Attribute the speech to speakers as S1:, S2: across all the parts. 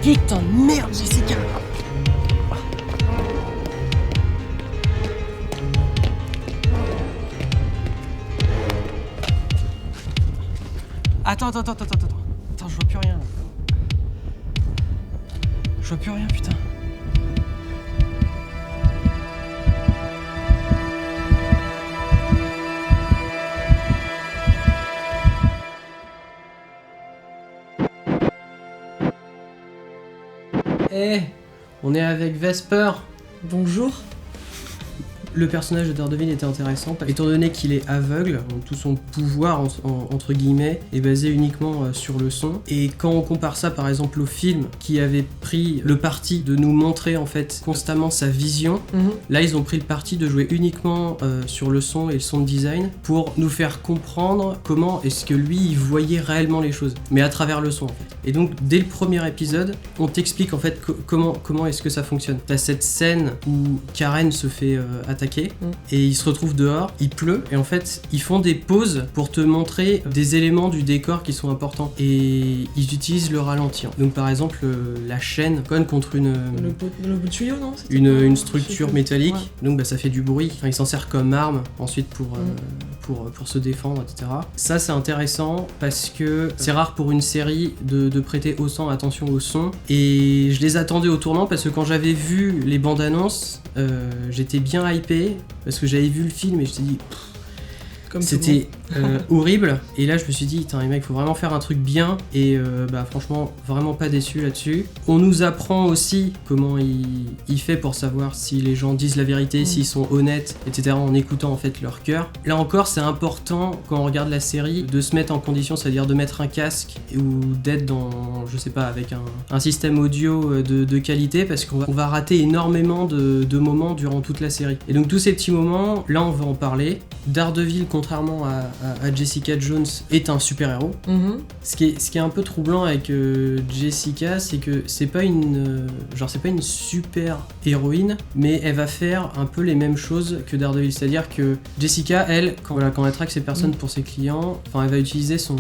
S1: Putain de merde, Jessica. Attends, je vois plus rien là. Je vois plus rien, putain. On est avec Vesper.
S2: Bonjour.
S1: Le personnage de Daredevil était intéressant, étant donné qu'il est aveugle, donc tout son pouvoir entre guillemets est basé uniquement sur le son. Et quand on compare ça par exemple au film qui avait pris le parti de nous montrer en fait constamment sa vision, là ils ont pris le parti de jouer uniquement sur le son et le sound design pour nous faire comprendre comment est-ce que lui il voyait réellement les choses, mais à travers le son en fait. Et donc dès le premier épisode, on t'explique en fait comment est-ce que ça fonctionne. T'as cette scène où Karen se fait attaquer et il se retrouve dehors, il pleut et en fait ils font des pauses pour te montrer des éléments du décor qui sont importants et ils utilisent le ralenti. Donc par exemple la chaîne conne contre
S2: Le tuyau, non ?
S1: une structure métallique, ouais. Donc ça fait du bruit, enfin, il s'en sert comme arme ensuite pour se défendre, etc. Ça c'est intéressant parce que c'est rare pour une série de prêter autant attention au son et je les attendais au tournant parce que quand j'avais vu les bandes annonces j'étais bien hypé parce que j'avais vu le film et je me suis dit c'était horrible et là je me suis dit les mecs faut vraiment faire un truc bien et franchement vraiment pas déçu là-dessus. On nous apprend aussi comment il fait pour savoir si les gens disent la vérité, s'ils sont honnêtes, etc. en écoutant en fait leur cœur. Là encore c'est important quand on regarde la série de se mettre en condition, c'est-à-dire de mettre un casque ou d'être dans, je sais pas, avec un système audio de qualité parce qu'on va rater énormément de moments durant toute la série. Et donc tous ces petits moments, là on va en parler. Daredevil, contrairement à Jessica Jones, est un super-héros. Ce qui est un peu troublant avec Jessica, c'est que c'est pas une super-héroïne, mais elle va faire un peu les mêmes choses que Daredevil. C'est-à-dire que Jessica, elle, quand elle traque ses personnes pour ses clients, elle va utiliser son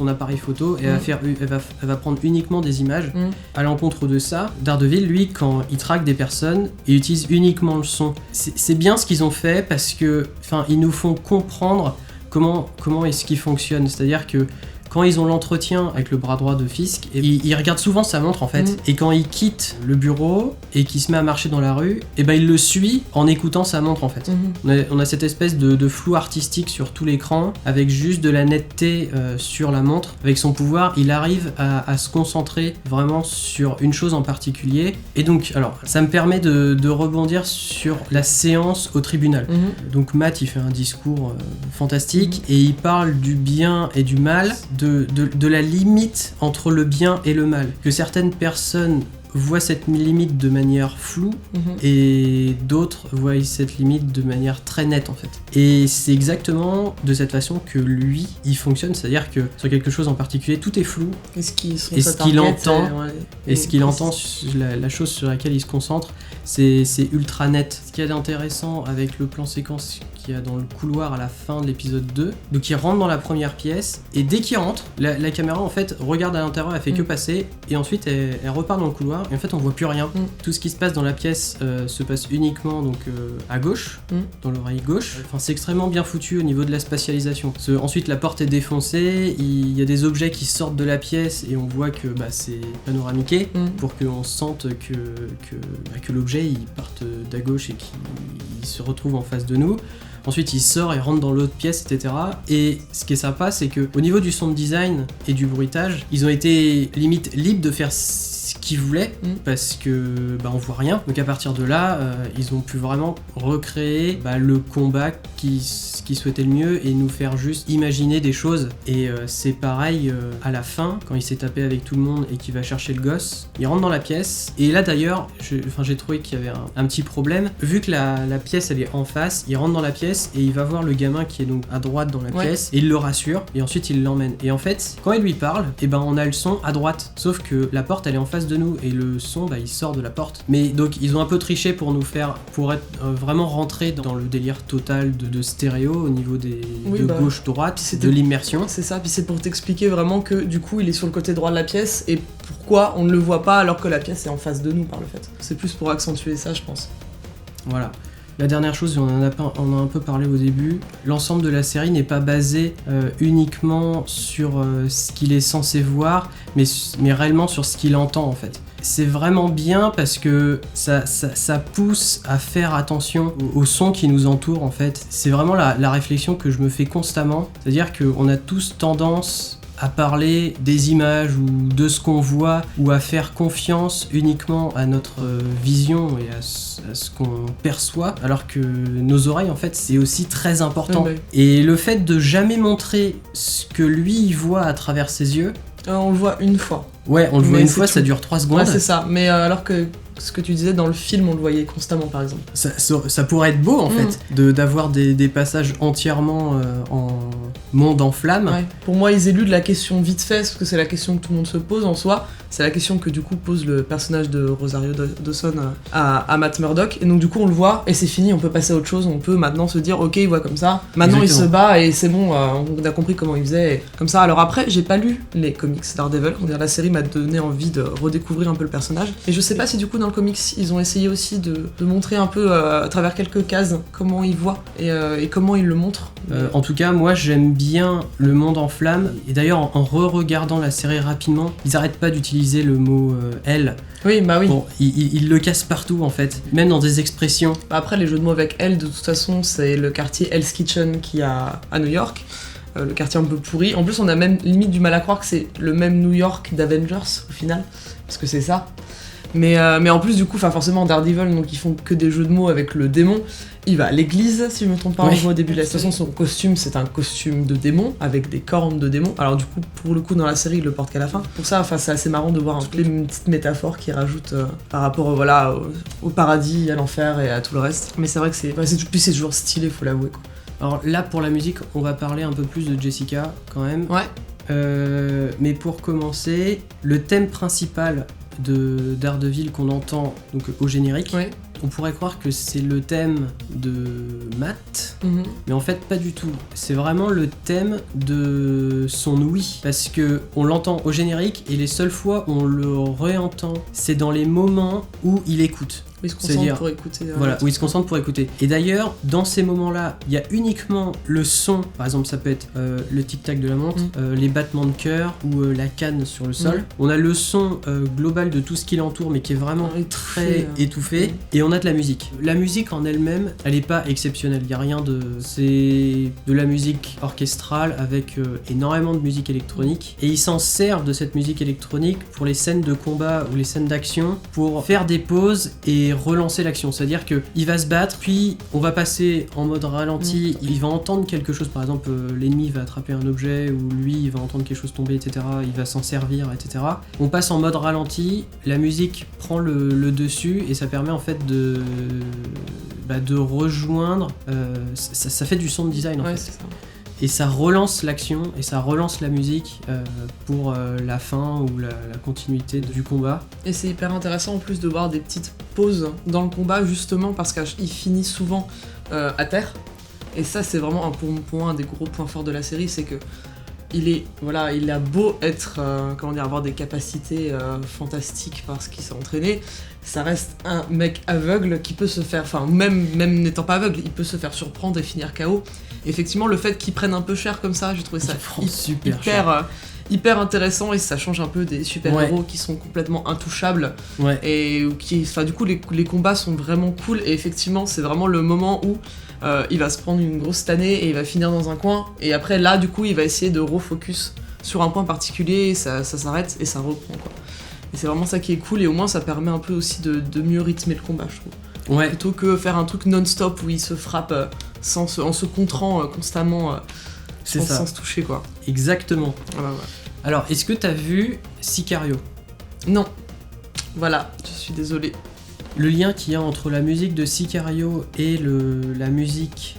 S1: appareil photo et elle va prendre uniquement des images. À l'encontre de ça, Daredevil, lui, quand il traque des personnes, il utilise uniquement le son. C'est bien ce qu'ils ont fait parce que ils nous font comprendre comment est-ce qu'il fonctionne. C'est-à-dire que quand ils ont l'entretien avec le bras droit de Fisk, il regarde souvent sa montre en fait, et quand il quitte le bureau et qu'il se met à marcher dans la rue, il le suit en écoutant sa montre en fait. On a cette espèce de flou artistique sur tout l'écran, avec juste de la netteté sur la montre. Avec son pouvoir, il arrive à se concentrer vraiment sur une chose en particulier. Et donc, alors, ça me permet de rebondir sur la séance au tribunal. Donc Matt, il fait un discours fantastique, et il parle du bien et du mal, de la limite entre le bien et le mal. Que certaines personnes voient cette limite de manière floue et d'autres voient cette limite de manière très nette en fait. Et c'est exactement de cette façon que lui, il fonctionne, c'est-à-dire que sur quelque chose en particulier, tout est flou. Et ce qu'il entend, la chose sur laquelle il se concentre, c'est ultra net. Ce qu'il y a d'intéressant avec le plan séquence qu'il y a dans le couloir à la fin de l'épisode 2, donc il rentre dans la première pièce, et dès qu'il rentre, la caméra en fait regarde à l'intérieur, elle fait que passer, et ensuite elle repart dans le couloir, et en fait on voit plus rien. Tout ce qui se passe dans la pièce se passe uniquement donc à gauche, dans l'oreille gauche. C'est extrêmement bien foutu au niveau de la spatialisation. Ensuite la porte est défoncée, il y a des objets qui sortent de la pièce, et on voit que c'est panoramiqué, pour qu'on sente que l'objet il parte d'à gauche et qu'il se retrouve en face de nous. Ensuite, il sort et rentre dans l'autre pièce, etc. Et ce qui est sympa, c'est qu'au niveau du sound design et du bruitage, ils ont été limite libres de faire ce qu'ils voulaient, parce que on voit rien. Donc à partir de là, ils ont pu vraiment recréer le combat qui souhaitait le mieux et nous faire juste imaginer des choses. Et c'est pareil à la fin, quand il s'est tapé avec tout le monde et qu'il va chercher le gosse, il rentre dans la pièce. Et là d'ailleurs, j'ai trouvé qu'il y avait un petit problème. Vu que la pièce elle est en face, il rentre dans la pièce et il va voir le gamin qui est donc à droite dans la pièce, et il le rassure, et ensuite il l'emmène. Et en fait, quand il lui parle, on a le son à droite. Sauf que la porte elle est en face face de nous et le son il sort de la porte. Mais donc ils ont un peu triché pour être vraiment rentrés dans le délire total de stéréo au niveau de gauche-droite, de l'immersion.
S2: C'est ça, puis c'est pour t'expliquer vraiment que du coup il est sur le côté droit de la pièce et pourquoi on ne le voit pas alors que la pièce est en face de nous par le fait. C'est plus pour accentuer ça je pense.
S1: Voilà. La dernière chose, on en a un peu parlé au début, l'ensemble de la série n'est pas basé uniquement sur ce qu'il est censé voir, mais réellement sur ce qu'il entend en fait. C'est vraiment bien parce que ça pousse à faire attention au son qui nous entoure en fait. C'est vraiment la réflexion que je me fais constamment, c'est-à-dire qu'on a tous tendance à parler des images ou de ce qu'on voit ou à faire confiance uniquement à notre vision et à ce qu'on perçoit, alors que nos oreilles en fait c'est aussi très important.
S2: Ouais.
S1: Et le fait de jamais montrer ce que lui il voit à travers ses yeux,
S2: on le voit une fois.
S1: Ouais, on le voit une fois,
S2: tout.
S1: ça dure 3 secondes.
S2: Ouais, c'est ça, mais alors que ce que tu disais dans le film, on le voyait constamment par exemple.
S1: Ça pourrait être beau en fait, d'avoir des passages entièrement en monde en flammes.
S2: Ouais. Pour moi, ils éludent la question vite fait, parce que c'est la question que tout le monde se pose en soi. C'est la question que du coup pose le personnage de Rosario Dawson à Matt Murdock. Et donc du coup on le voit et c'est fini, on peut passer à autre chose, on peut maintenant se dire ok il voit comme ça. Maintenant Exactement. Il se bat et c'est bon, on a compris comment il faisait comme ça. Alors après j'ai pas lu les comics Daredevil, on dirait la série m'a donné envie de redécouvrir un peu le personnage. Et je sais pas si du coup dans le comics ils ont essayé aussi de montrer un peu à travers quelques cases comment il voit et comment il le montre.
S1: En tout cas moi j'aime bien le monde en flammes et d'ailleurs en re-regardant la série rapidement, ils arrêtent pas d'utiliser le mot elle.
S2: Oui, bah oui.
S1: Bon, il le casse partout en fait, même dans des expressions.
S2: Après, les jeux de mots avec elle, de toute façon, c'est le quartier Hell's Kitchen qui a à New York, le quartier un peu pourri. En plus, on a même limite du mal à croire que c'est le même New York d'Avengers au final, parce que c'est ça. Mais en plus, du coup, forcément, Daredevil, donc ils font que des jeux de mots avec le démon. Il va à l'église, si je me trompe pas, on voit au début de la saison, son costume, c'est un costume de démon, avec des cornes de démon. Alors du coup, pour le coup, dans la série, il le porte qu'à la fin. Pour ça, c'est assez marrant de voir toutes les petites métaphores qu'il rajoute par rapport au paradis, à l'enfer et à tout le reste. Mais c'est vrai que c'est toujours stylé, faut l'avouer, quoi.
S1: Alors là, pour la musique, on va parler un peu plus de Jessica, quand même.
S2: Ouais.
S1: Mais pour commencer, le thème principal de Daredevil qu'on entend donc au générique,
S2: ouais.
S1: On pourrait croire que c'est le thème de Matt, mais en fait pas du tout. C'est vraiment le thème de son ouïe, parce que on l'entend au générique et les seules fois où on le réentend, c'est dans les moments où il écoute.
S2: Où il se concentre pour écouter.
S1: Voilà, où il se concentre pour écouter. Et d'ailleurs, dans ces moments-là, il y a uniquement le son, par exemple ça peut être le tic-tac de la montre, les battements de cœur ou la canne sur le sol. On a le son global de tout ce qui l'entoure, mais qui est vraiment très étouffé. Et on a de la musique. La musique en elle-même, elle est pas exceptionnelle. Il y a rien de... C'est de la musique orchestrale avec énormément de musique électronique. Et ils s'en servent de cette musique électronique pour les scènes de combat ou les scènes d'action, pour faire des pauses et relancer l'action. C'est-à-dire qu'il va se battre, puis on va passer en mode ralenti, il va entendre quelque chose, par exemple l'ennemi va attraper un objet, ou lui il va entendre quelque chose tomber, etc. Il va s'en servir, etc. On passe en mode ralenti, la musique prend le dessus, et ça permet en fait de rejoindre, ça fait du sound design en fait.
S2: C'est ça.
S1: Et ça relance l'action, et ça relance la musique pour la fin ou la continuité du combat.
S2: Et c'est hyper intéressant en plus de voir des petites pauses dans le combat, justement parce qu'il finit souvent à terre. Et ça c'est vraiment pour moi un des gros points forts de la série, c'est que il a beau être, avoir des capacités fantastiques parce qu'il s'est entraîné, ça reste un mec aveugle qui peut se faire, même n'étant pas aveugle, il peut se faire surprendre et finir KO. Et effectivement, le fait qu'il prenne un peu cher comme ça, j'ai trouvé ça hyper intéressant, et ça change un peu des super-héros qui sont complètement intouchables.
S1: Ouais.
S2: Et du coup, les combats sont vraiment cool, et effectivement, c'est vraiment le moment où il va se prendre une grosse tannée et il va finir dans un coin, et après là du coup il va essayer de refocus sur un point particulier, et ça s'arrête et ça reprend, quoi. Et c'est vraiment ça qui est cool, et au moins ça permet un peu aussi de mieux rythmer le combat, je trouve.
S1: Ouais.
S2: Plutôt que faire un truc non-stop où il se frappe en se contrant constamment sans se toucher, quoi.
S1: Exactement.
S2: Ouais.
S1: Alors, est-ce que t'as vu Sicario ?
S2: Non. Voilà, je suis désolée.
S1: Le lien qu'il y a entre la musique de Sicario et la musique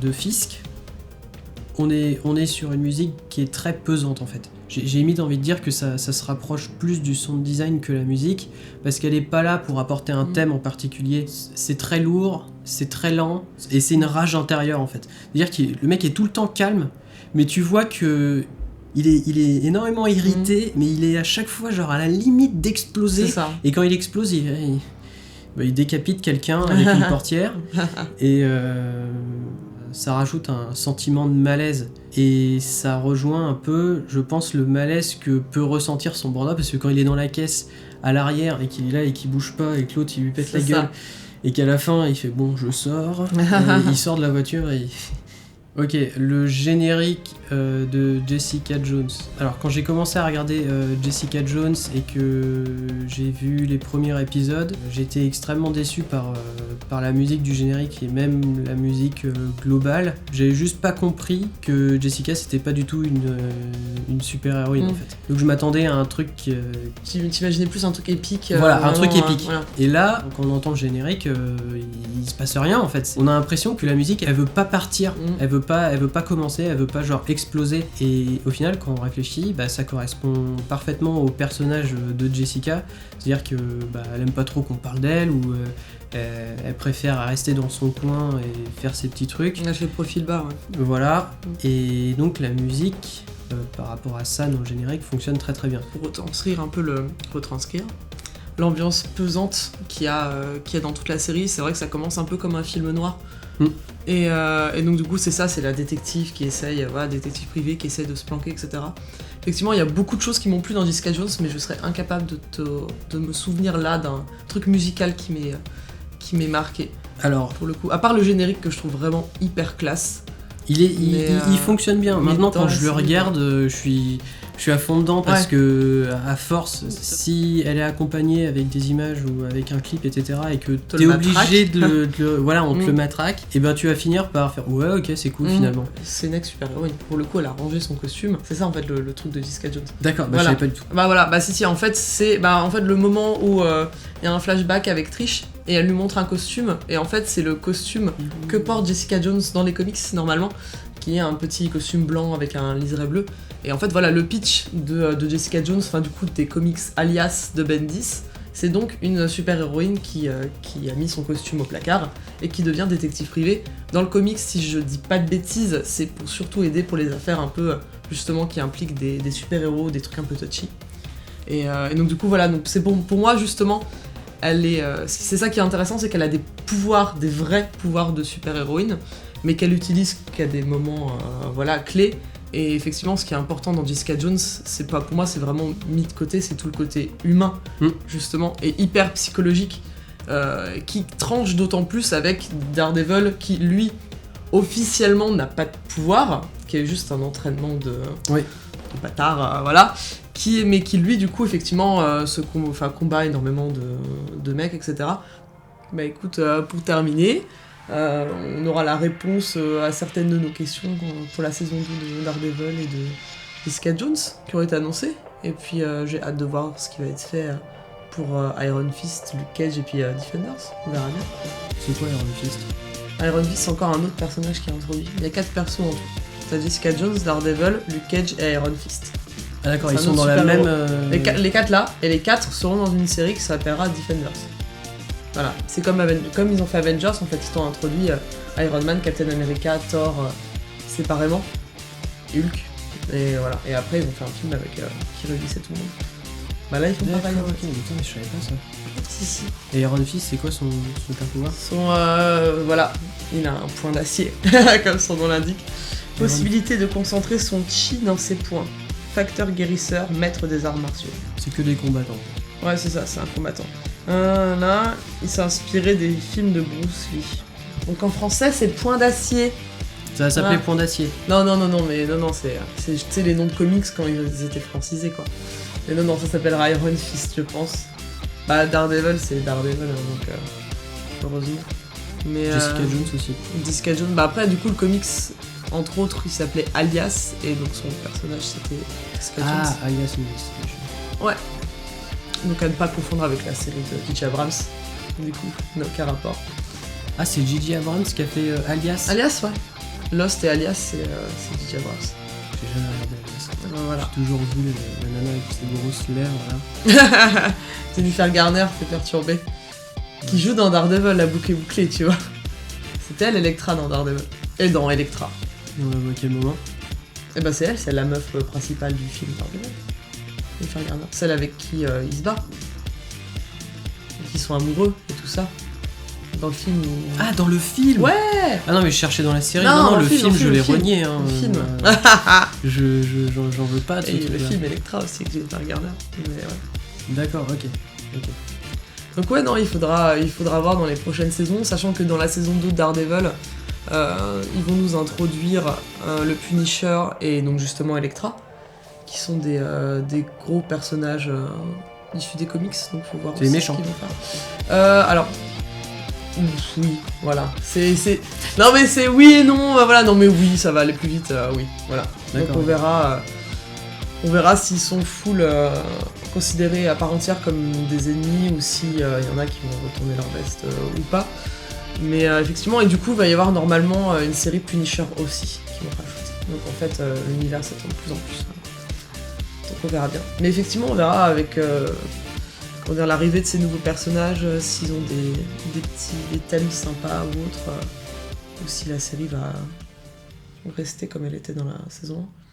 S1: de Fisk, on est sur une musique qui est très pesante en fait. j'ai limite envie de dire que ça se rapproche plus du sound design que la musique, parce qu'elle est pas là pour apporter un thème en particulier. C'est très lourd, c'est très lent, et c'est une rage intérieure en fait. C'est-à-dire que le mec est tout le temps calme, mais tu vois que il est énormément irrité, mais il est à chaque fois genre à la limite d'exploser.
S2: C'est ça.
S1: Et quand il explose, il décapite quelqu'un avec une portière, et ça rajoute un sentiment de malaise. Et ça rejoint un peu, je pense, le malaise que peut ressentir son bordeaux, parce que quand il est dans la caisse à l'arrière et qu'il est là et qu'il bouge pas et que l'autre il lui pète la gueule, et qu'à la fin il fait bon, je sors, et il sort de la voiture et Ok, le générique de Jessica Jones. Alors quand j'ai commencé à regarder Jessica Jones et que j'ai vu les premiers épisodes, j'ai été extrêmement déçu par la musique du générique et même la musique globale. J'avais juste pas compris que Jessica c'était pas du tout une super héroïne en fait. Donc je m'attendais à un truc...
S2: Tu imaginais plus un truc épique.
S1: Voilà, un truc épique.
S2: Voilà.
S1: Et là, quand on entend le générique, il se passe rien en fait. On a l'impression que la musique elle veut pas partir, elle veut pas commencer, elle veut pas genre exploser. Et au final, quand on réfléchit, bah, ça correspond parfaitement au personnage de Jessica. C'est-à-dire que bah, elle aime pas trop qu'on parle d'elle ou elle préfère rester dans son coin et faire ses petits trucs.
S2: Elle fait profil bas, ouais.
S1: Voilà. Et donc la musique, par rapport à ça dans le générique, fonctionne très très bien.
S2: Pour retranscrire l'ambiance pesante qu'il y a dans toute la série, c'est vrai que ça commence un peu comme un film noir. Et donc du coup c'est la détective qui essaye, détective privée qui essaye de se planquer, etc. Effectivement il y a beaucoup de choses qui m'ont plu dans Jessica Jones, mais je serais incapable de me souvenir là d'un truc musical qui m'est marqué.
S1: Alors,
S2: pour le coup, à part le générique que je trouve vraiment hyper classe.
S1: Il fonctionne bien. Maintenant quand je le regarde, je suis à fond dedans parce que à force, si elle est accompagnée avec des images ou avec un clip, etc., et que t'es obligé de le voilà, on te le matraque, et ben tu vas finir par faire ouais, ok, c'est cool finalement.
S2: C'est une super héroïne. Pour le coup, elle a rangé son costume. C'est ça en fait le truc de Jessica Jones.
S1: D'accord, je savais pas du tout.
S2: Si, en fait c'est le moment où il y a un flashback avec Trish et elle lui montre un costume, et en fait c'est le costume que porte Jessica Jones dans les comics normalement, qui est un petit costume blanc avec un liseré bleu. Et en fait voilà, le pitch de Jessica Jones, enfin du coup des comics alias de Bendis, c'est donc une super héroïne qui a mis son costume au placard et qui devient détective privée. Dans le comics, si je dis pas de bêtises, c'est pour surtout aider pour les affaires un peu justement qui impliquent des super héros, des trucs un peu touchy. Et donc du coup voilà, donc c'est pour moi justement, c'est ça qui est intéressant, c'est qu'elle a des pouvoirs, des vrais pouvoirs de super héroïne, mais qu'elle utilise qu'à des moments clés. Et effectivement, ce qui est important dans Jessica Jones, pour moi, c'est vraiment mis de côté, c'est tout le côté humain, justement, et hyper psychologique, qui tranche d'autant plus avec Daredevil, qui, lui, officiellement n'a pas de pouvoir, qui est juste un entraînement de bâtard, mais qui, lui, du coup, effectivement, combat énormément de mecs, etc. Bah écoute, pour terminer... on aura la réponse à certaines de nos questions pour la saison 2 de Daredevil et de Jessica Jones qui ont été annoncées. Et puis j'ai hâte de voir ce qui va être fait pour Iron Fist, Luke Cage et puis Defenders. On verra bien.
S1: C'est quoi Iron Fist ?
S2: Iron Fist, c'est encore un autre personnage qui est introduit. Il y a 4 persos en tout. T'as Jessica Jones, Daredevil, Luke Cage et Iron Fist.
S1: Ah d'accord, ils sont dans la même...
S2: Les 4 là, et les 4 seront dans une série qui s'appellera Defenders. Voilà, c'est comme ils ont fait Avengers, en fait, ils t'ont introduit Iron Man, Captain America, Thor, séparément, Hulk, et voilà. Et après, ils ont fait un film qui réunissait tout le monde. Bah là, ils font pareil.
S1: Putain, mais je savais pas ça.
S2: Si.
S1: Et Iron Fist, c'est quoi son super pouvoir ?
S2: Il a un point d'acier, comme son nom l'indique. Possibilité de concentrer son chi dans ses poings. Facteur guérisseur, maître des arts martiaux.
S1: C'est que des combattants.
S2: Ouais, c'est ça, c'est un combattant. Là, il s'est inspiré des films de Bruce Lee. Donc en français, c'est Point d'acier.
S1: Ça s'appelait Point d'acier. Non,
S2: c'est les noms de comics quand ils étaient francisés, quoi. Mais non, ça s'appellera Iron Fist, je pense. Bah, Daredevil, c'est Daredevil, donc heureusement. Mais,
S1: Jessica Jones aussi.
S2: Jessica Jones, bah après, du coup, le comics, entre autres, il s'appelait Alias, et donc son personnage, c'était Jessica Jones.
S1: Ah, Alias Investigation.
S2: Ouais. Donc à ne pas confondre avec la série de J.J. Abrams, du coup, n'a aucun rapport.
S1: Ah, c'est J.J. Abrams qui a fait Alias ?
S2: Alias, ouais. Lost et Alias, c'est J.J. Abrams.
S1: J'ai jamais regardé Alias.
S2: Voilà.
S1: J'ai toujours vu la nana avec ses grosses lèvres là.
S2: Jennifer Garner fait perturber. Qui joue dans Daredevil, la boucle est bouclée, tu vois. C'était elle, Elektra, dans Daredevil. Et dans Elektra.
S1: Et on la voit à quel moment?
S2: Et bah c'est elle, c'est la meuf principale du film Daredevil. Jennifer Garner. Celle avec qui il se bat. Et qui sont amoureux et tout ça. Dans le film où...
S1: Ah, dans le film.
S2: Ouais.
S1: Ah non, mais je cherchais dans la série.
S2: Non,
S1: Non,
S2: le
S1: le
S2: film,
S1: film, je l'ai
S2: le film.
S1: renié. Hein,
S2: Le film.
S1: j'en veux pas de ce
S2: Et le
S1: truc-là.
S2: film Elektra aussi, avec Jennifer Garner. Mais ouais.
S1: D'accord, ok.
S2: Donc ouais, non, il faudra voir dans les prochaines saisons, sachant que dans la saison 2 de Daredevil, ils vont nous introduire le Punisher et donc justement Elektra, qui sont des gros personnages issus des comics, donc faut voir
S1: C'est
S2: aussi
S1: méchant.
S2: ce qu'ils vont faire. Alors, oui, voilà. Non mais c'est oui et non, voilà, non mais oui, ça va aller plus vite, oui, voilà. Donc
S1: D'accord.
S2: on verra s'ils sont full considérés à part entière comme des ennemis ou s'il y en a qui vont retourner leur veste ou pas. Mais effectivement, et du coup, il va y avoir normalement une série Punisher aussi qui vont rajouter. Donc en fait, l'univers s'étend de plus en plus. Donc on verra bien. Mais effectivement, on verra avec l'arrivée de ces nouveaux personnages, s'ils ont des thèmes sympas ou autres, ou si la série va rester comme elle était dans la saison 1.